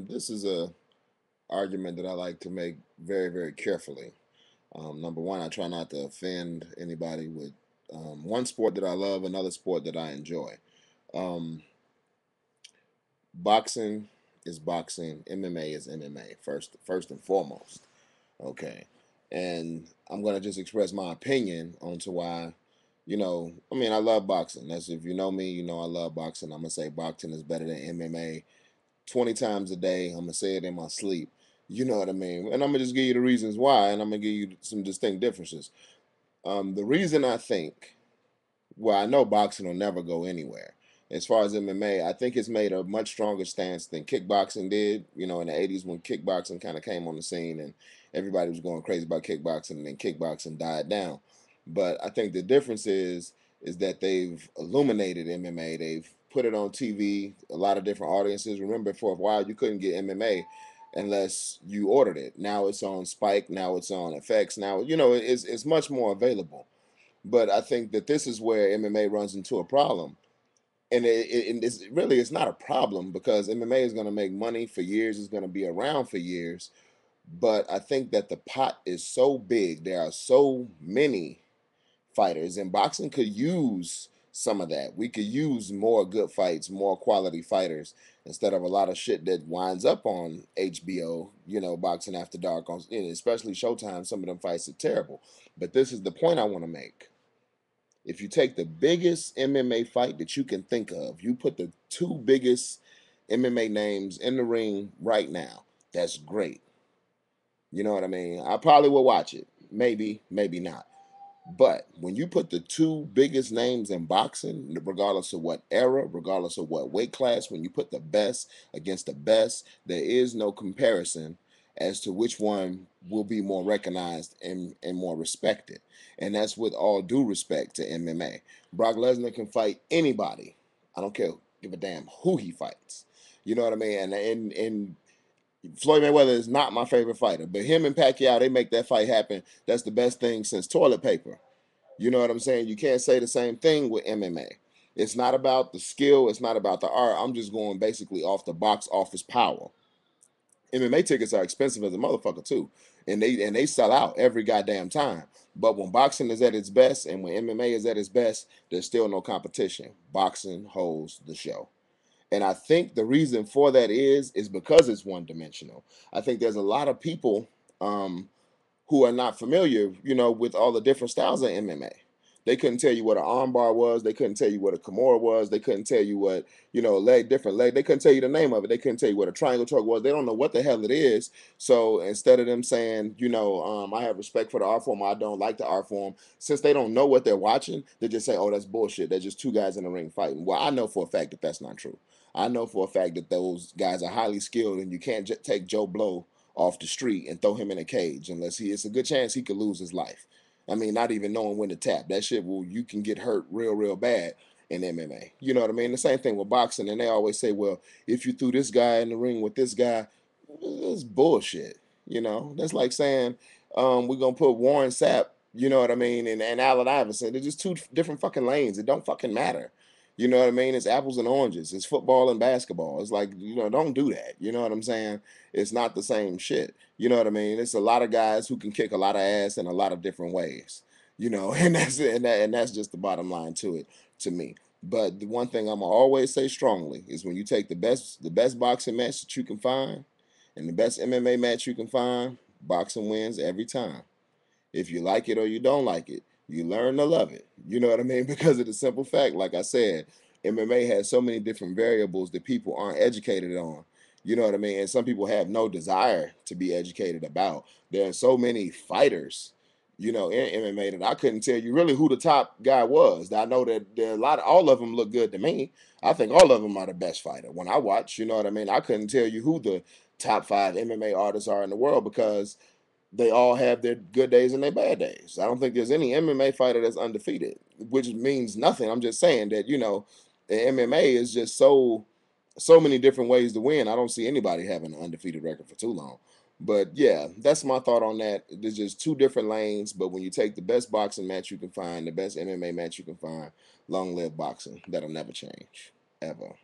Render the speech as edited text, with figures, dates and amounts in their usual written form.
This is a argument that I like to make very, very carefully. Number one, I try not to offend anybody with one sport that I love, another sport that I enjoy. Um, Boxing is boxing. MMA is MMA. First and foremost. Okay, and I'm gonna just express my opinion onto why. I love boxing. That's if you know me, you know I love boxing. I'm gonna say boxing is better than MMA 20 times a day. I'm gonna say it in my sleep. You know what I mean? And I'm gonna just give you the reasons why, and I'm gonna give you some distinct differences. The reason I think, well, I know boxing will never go anywhere. As far as MMA, I think it's made a much stronger stance than kickboxing did. In the 80s when kickboxing kind of came on the scene and everybody was going crazy about kickboxing, and then kickboxing died down. But I think the difference is that they've illuminated MMA. They've put it on TV, a lot of different audiences. Remember, for a while you couldn't get MMA unless you ordered it. Now it's on Spike. Now it's on FX. Now it's much more available. But I think that this is where MMA runs into a problem. And it's not a problem because MMA is going to make money for years. It's going to be around for years. But I think that the pot is so big. There are so many fighters, and boxing could use some of that. We could use more good fights, more quality fighters, instead of a lot of shit that winds up on HBO. Boxing After Dark on, especially Showtime. Some of them fights are terrible. But this is the point I want to make. If you take the biggest MMA fight that you can think of, you put the two biggest MMA names in the ring right now, that's great. You know what I mean? I probably will watch it. Maybe, maybe not. But when you put the two biggest names in boxing, regardless of what era, regardless of what weight class, when you put the best against the best, there is no comparison as to which one will be more recognized and more respected. And that's with all due respect to MMA. Brock Lesnar can fight anybody. I don't care, give a damn who he fights. You know what I mean? And Floyd Mayweather is not my favorite fighter, but him and Pacquiao, they make that fight happen. That's the best thing since toilet paper. You know what I'm saying? You can't say the same thing with MMA. It's not about the skill, it's not about the art. I'm just going basically off the box office power. MMA tickets are expensive as a motherfucker too. And they sell out every goddamn time. But when boxing is at its best and when MMA is at its best, there's still no competition. Boxing holds the show. And I think the reason for that is because it's one dimensional. I think there's a lot of people who are not familiar, with all the different styles of MMA. They couldn't tell you what an armbar was. They couldn't tell you what a Kimura was. They couldn't tell you what, different leg. They couldn't tell you the name of it. They couldn't tell you what a triangle choke was. They don't know what the hell it is. So instead of them saying, I have respect for the art form, I don't like the art form, since they don't know what they're watching, they just say, oh, that's bullshit. They're just two guys in the ring fighting. Well, I know for a fact that that's not true. I know for a fact that those guys are highly skilled, and you can't take Joe Blow off the street and throw him in a cage unless it's a good chance he could lose his life. I mean, not even knowing when to tap. That shit you can get hurt real, real bad in MMA. You know what I mean? The same thing with boxing. And they always say, well, if you threw this guy in the ring with this guy, that's bullshit. That's like saying we're going to put Warren Sapp, you know what I mean, and Allen Iverson. They're just two different fucking lanes. It don't fucking matter. You know what I mean? It's apples and oranges. It's football and basketball. It's like, don't do that. You know what I'm saying? It's not the same shit. You know what I mean? It's a lot of guys who can kick a lot of ass in a lot of different ways. And that's it, and that's just the bottom line to it to me. But the one thing I'm gonna always say strongly is when you take the best boxing match that you can find and the best MMA match you can find, boxing wins every time. If you like it or you don't like it, you learn to love it. You know what I mean? Because of the simple fact, like I said, MMA has so many different variables that people aren't educated on. You know what I mean? And some people have no desire to be educated about. There are so many fighters, in MMA that I couldn't tell you really who the top guy was. I know that there are all of them look good to me. I think all of them are the best fighter. When I watch, you know what I mean? I couldn't tell you who the top 5 MMA artists are in the world because they all have their good days and their bad days. I don't think there's any MMA fighter that's undefeated, which means nothing. I'm just saying that, the MMA is just so many different ways to win. I don't see anybody having an undefeated record for too long. But yeah, that's my thought on that. There's just two different lanes, but when you take the best boxing match you can find, the best MMA match you can find, long live boxing. That'll never change. Ever.